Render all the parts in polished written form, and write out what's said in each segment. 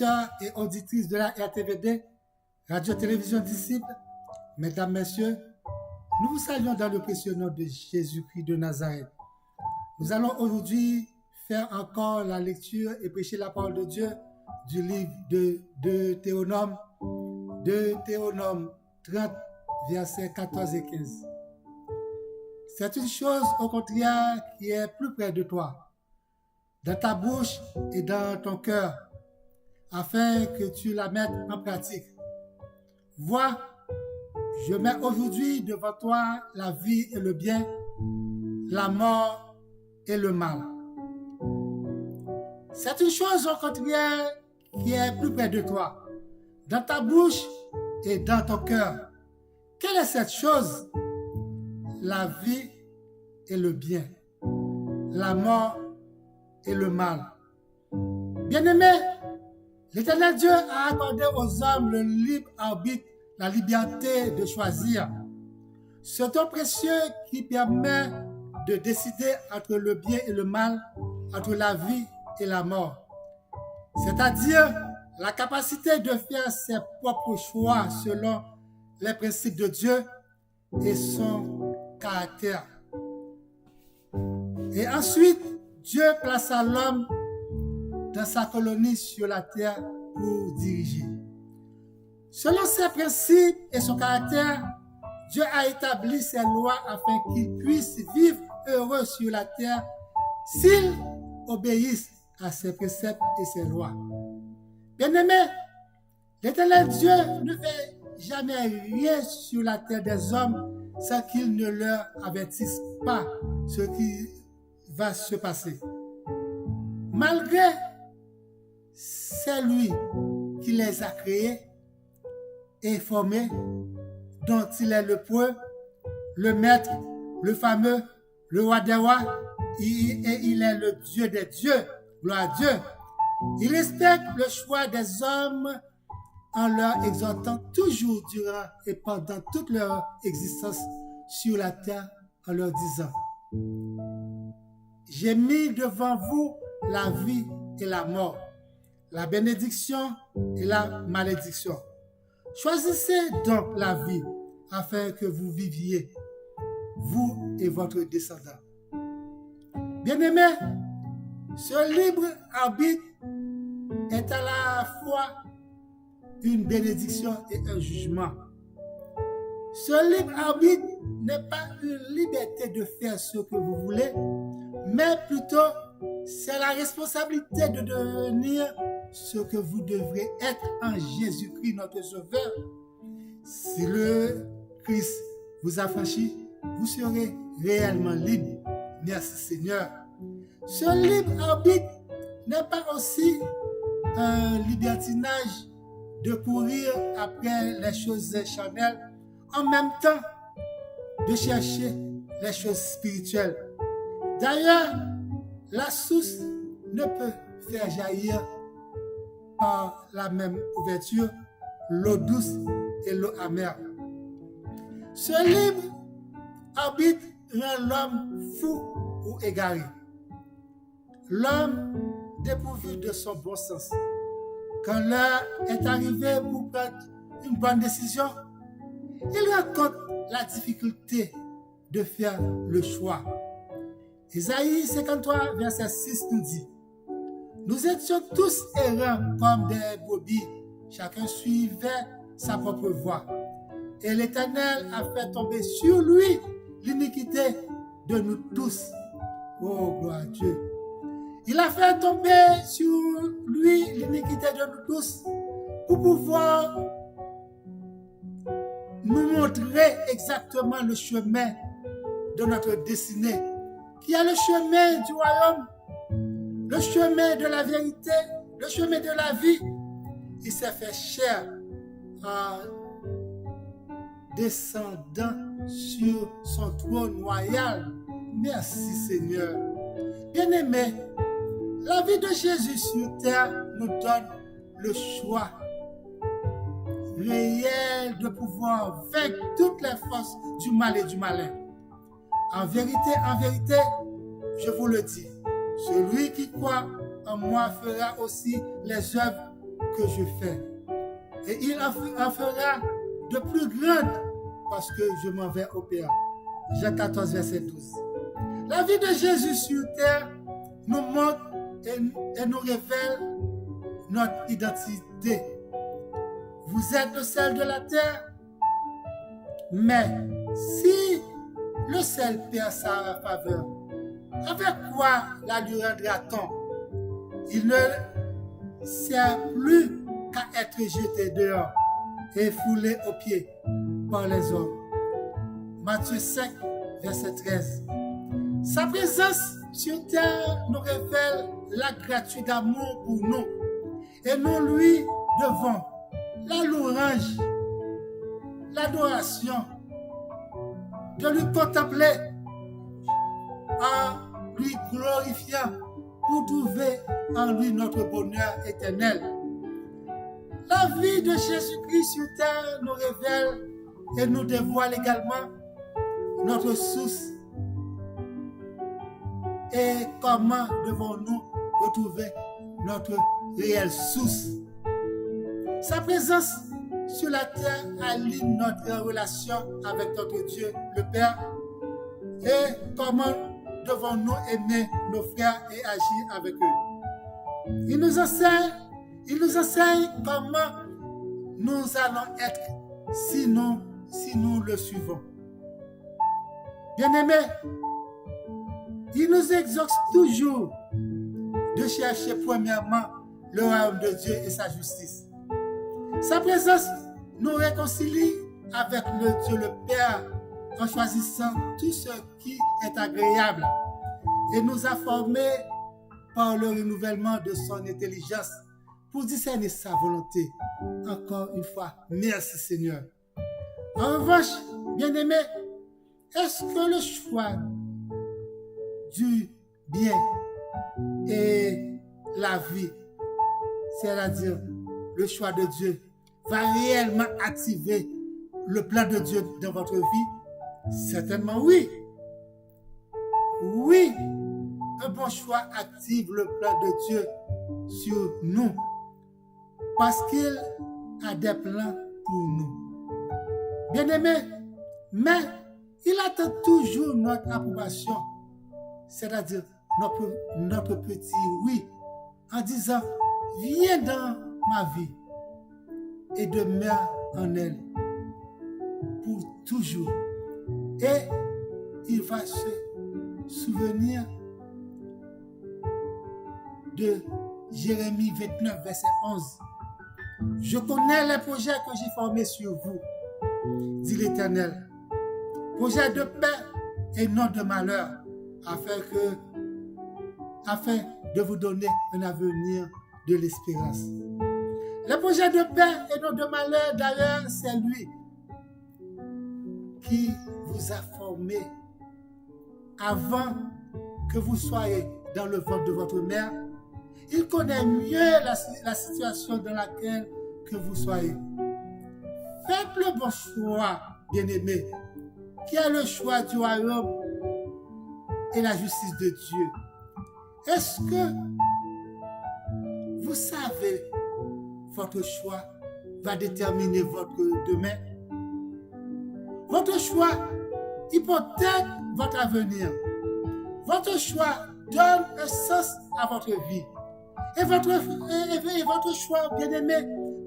auditeurs et auditrices de la RTVD, Radio-Télévision Disciple, mesdames, messieurs, nous vous saluons dans le précieux nom de Jésus-Christ de Nazareth. Nous allons aujourd'hui faire encore la lecture et prêcher la parole de Dieu du livre de Deutéronome 30, versets 14 et 15. C'est une chose au contraire qui est plus près de toi, dans ta bouche et dans ton cœur, afin que tu la mettes en pratique. Vois, je mets aujourd'hui devant toi la vie et le bien, la mort et le mal. C'est une chose au contraire qui est plus près de toi, dans ta bouche et dans ton cœur. Quelle est cette chose? La vie et le bien, la mort et le mal. Bien-aimé, l'Éternel Dieu a accordé aux hommes le libre arbitre, la liberté de choisir. Ce don précieux qui permet de décider entre le bien et le mal, entre la vie et la mort. C'est-à-dire la capacité de faire ses propres choix selon les principes de Dieu et son caractère. Et ensuite, Dieu plaça l'homme dans sa colonie sur la terre pour diriger. Selon ses principes et son caractère, Dieu a établi ses lois afin qu'il puisse vivre heureux sur la terre s'il obéisse à ses préceptes et ses lois. Bien-aimés, l'Éternel Dieu ne fait jamais rien sur la terre des hommes sans qu'il ne leur avertisse pas ce qui va se passer. Malgré c'est lui qui les a créés et formés, dont il est le point, le maître, le fameux, le roi des rois, et il est le Dieu des dieux, gloire à Dieu. Il respecte le choix des hommes en leur exhortant toujours durant et pendant toute leur existence sur la terre en leur disant: j'ai mis devant vous la vie et la mort, la bénédiction et la malédiction. Choisissez donc la vie afin que vous viviez, vous et votre descendant. Bien-aimés, ce libre arbitre est à la fois une bénédiction et un jugement. Ce libre arbitre n'est pas une liberté de faire ce que vous voulez, mais plutôt c'est la responsabilité de devenir ce que vous devrez être en Jésus-Christ, notre Sauveur. Si le Christ vous affranchit, vous serez réellement libre. Merci Seigneur. Ce libre arbitre n'est pas aussi un libertinage de courir après les choses charnelles en même temps de chercher les choses spirituelles. D'ailleurs, la source ne peut faire jaillir par la même ouverture l'eau douce et l'eau amère. Ce libre arbitre rend l'homme fou ou égaré. L'homme dépourvu de son bon sens. Quand l'heure est arrivée pour prendre une bonne décision, il rencontre la difficulté de faire le choix. Isaïe 53, verset 6 nous dit: nous étions tous errants comme des brebis, chacun suivait sa propre voie. Et l'Éternel a fait tomber sur lui l'iniquité de nous tous. Oh, gloire à Dieu. Il a fait tomber sur lui l'iniquité de nous tous pour pouvoir nous montrer exactement le chemin de notre destinée, qui est le chemin du royaume, le chemin de la vérité, le chemin de la vie. Il s'est fait chair en descendant sur son trône royal. Merci Seigneur. Bien-aimés, la vie de Jésus sur terre nous donne le choix réel de pouvoir vaincre toutes les forces du mal et du malin. En vérité, je vous le dis, celui qui croit en moi fera aussi les œuvres que je fais. Et il en fera de plus grandes parce que je m'en vais au Père. Jean 14, verset 12. La vie de Jésus sur terre nous montre et nous révèle notre identité. Vous êtes le sel de la terre, mais si le sel perd sa faveur, avec quoi la lui rendra-t-on? Il ne sert plus qu'à être jeté dehors et foulé aux pieds par les hommes. Matthieu 5, verset 13. Sa présence sur terre nous révèle la gratuité d'amour pour nous et nous lui devons la louange, l'adoration, de lui contempler en lui glorifiant pour trouver en lui notre bonheur éternel. La vie de Jésus-Christ sur terre nous révèle et nous dévoile également notre source et comment devons-nous retrouver notre réelle source. Sa présence sur la terre aligne notre relation avec notre Dieu, le Père, et comment devons-nous aimer nos frères et agir avec eux. Il nous enseigne comment nous allons être si nous le suivons. Bien-aimés, il nous exhorte toujours de chercher premièrement le royaume de Dieu et sa justice. Sa présence nous réconcilie avec le Dieu le Père en choisissant tout ce qui est agréable et nous a formés par le renouvellement de son intelligence pour discerner sa volonté. Encore une fois, merci Seigneur. En revanche, bien-aimés, est-ce que le choix du bien et la vie, c'est-à-dire le choix de Dieu, va réellement activer le plan de Dieu dans votre vie? Certainement oui. Oui, un bon choix active le plan de Dieu sur nous parce qu'il a des plans pour nous. Bien-aimés, mais il attend toujours notre approbation, c'est-à-dire notre petit oui, en disant « Viens dans ma vie et demeure en elle pour toujours. » Et il va se souvenir de Jérémie 29, verset 11. « Je connais les projets que j'ai formés sur vous, dit l'Éternel, projets de paix et non de malheur, afin de vous donner un avenir de l'espérance. » Le projet de paix et non de malheur, d'ailleurs, c'est lui qui vous a formé avant que vous soyez dans le ventre de votre mère. Il connaît mieux la situation dans laquelle que vous soyez. Faites le bon choix, bien-aimés, qui est le choix du royaume et la justice de Dieu. Est-ce que vous savez, votre choix va déterminer votre demain? Votre choix hypothèque votre avenir. Votre choix donne un sens à votre vie. Et votre choix, bien-aimé,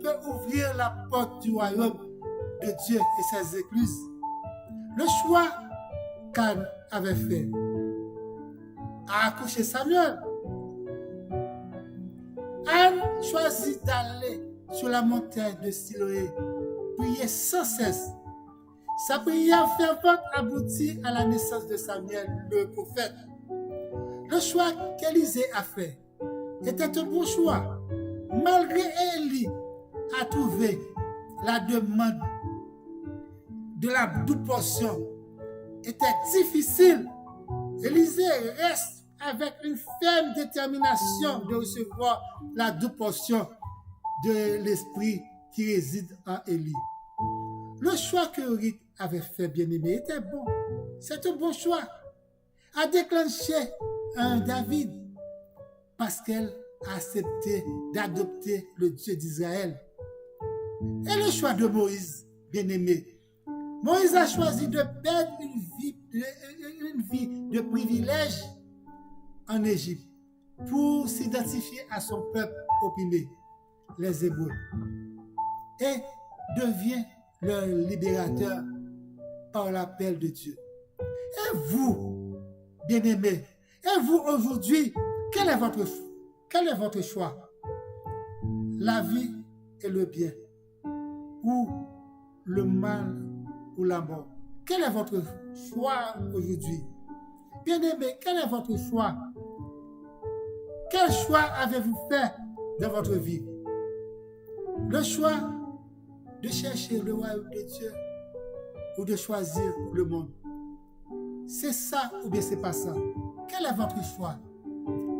peut ouvrir la porte du royaume de Dieu et ses écluses. Le choix qu'Anne avait fait a accouché Samuel. Anne choisit d'aller sur la montagne de Siloé, prier sans cesse. Sa prière fervente aboutit à la naissance de Samuel, le prophète. Le choix qu'Élisée a fait était un bon choix. Malgré Élie a trouvé la demande de la double portion était difficile. Élisée reste avec une ferme détermination de recevoir la double portion de l'esprit qui réside en Élie. Le choix que Ruth avait fait, bien-aimé, était bon. C'est un bon choix. A déclenché un David parce qu'elle accepté d'adopter le Dieu d'Israël. Et le choix de Moïse, bien-aimé. Moïse a choisi de perdre une vie de privilège en Égypte pour s'identifier à son peuple opprimé, les Hébreux, et devient leur libérateur par l'appel de Dieu. Et vous, bien-aimés, et vous aujourd'hui, quel est votre choix? La vie et le bien, ou le mal ou la mort? Quel est votre choix aujourd'hui? Bien-aimés, quel est votre choix? Quel choix avez-vous fait dans votre vie? Le choix de chercher le royaume de Dieu ou de choisir le monde? C'est ça ou bien c'est pas ça? Quel est votre choix?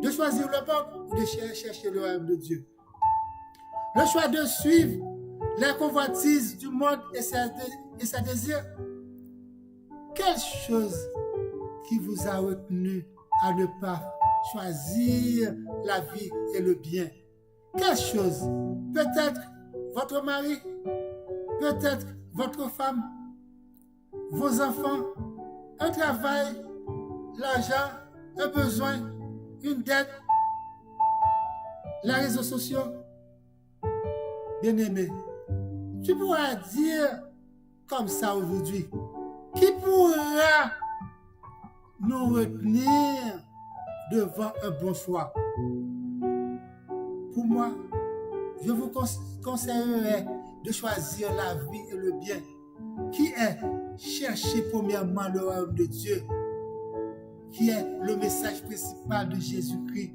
De choisir le monde ou de chercher le royaume de Dieu? Le choix de suivre les convoitises du monde et ses désirs? Quelle chose qui vous a retenu à ne pas choisir la vie et le bien? Quelle chose? Peut-être votre mari, peut-être votre femme, vos enfants, un travail, l'argent, un besoin, une dette, les réseaux sociaux. Bien-aimé, tu pourras dire comme ça aujourd'hui, qui pourra nous retenir devant un bon choix? Pour moi, je vous conseillerais de choisir la vie et le bien, qui est chercher premièrement le royaume de Dieu, qui est le message principal de Jésus-Christ.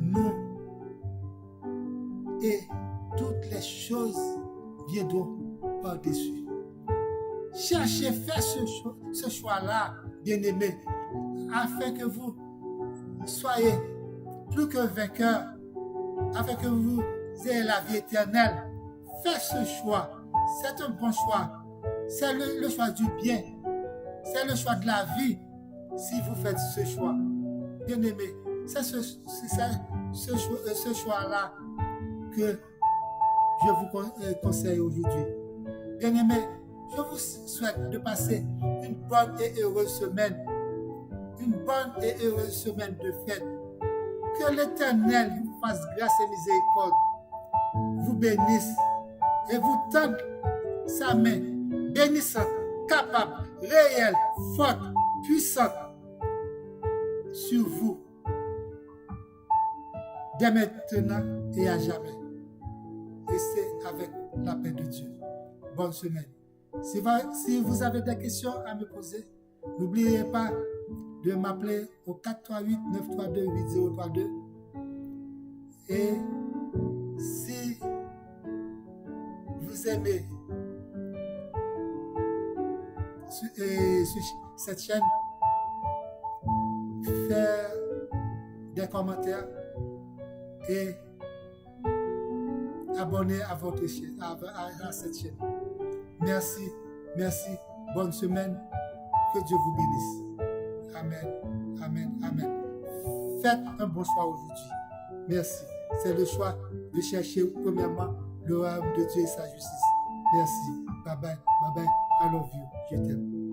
Nous et toutes les choses viendront par-dessus. Cherchez, faites ce choix-là, bien-aimés, afin que vous soyez plus que vainqueurs, afin que vous ayez la vie éternelle. Faites ce choix. C'est un bon choix. C'est le choix du bien. C'est le choix de la vie si vous faites ce choix. Bien-aimés, c'est ce choix-là que je vous conseille aujourd'hui. Bien-aimés, je vous souhaite de passer une bonne et heureuse semaine. Une bonne et heureuse semaine de fête. Que l'Éternel vous fasse grâce et miséricorde, vous bénisse et vous tende sa main bénissante, capable, réelle, forte, puissante sur vous, dès maintenant et à jamais. Restez avec la paix de Dieu. Bonne semaine. Si vous avez des questions à me poser, n'oubliez pas de m'appeler au 438-932-8032. Et si vous aimez cette chaîne, faire des commentaires et abonner à votre chaîne, à cette chaîne. Merci, bonne semaine, que Dieu vous bénisse. Amen, amen, amen. Faites un bon choix aujourd'hui. Merci. C'est le choix de chercher premièrement le royaume de Dieu et sa justice. Merci. Bye bye. I love you. Je t'aime.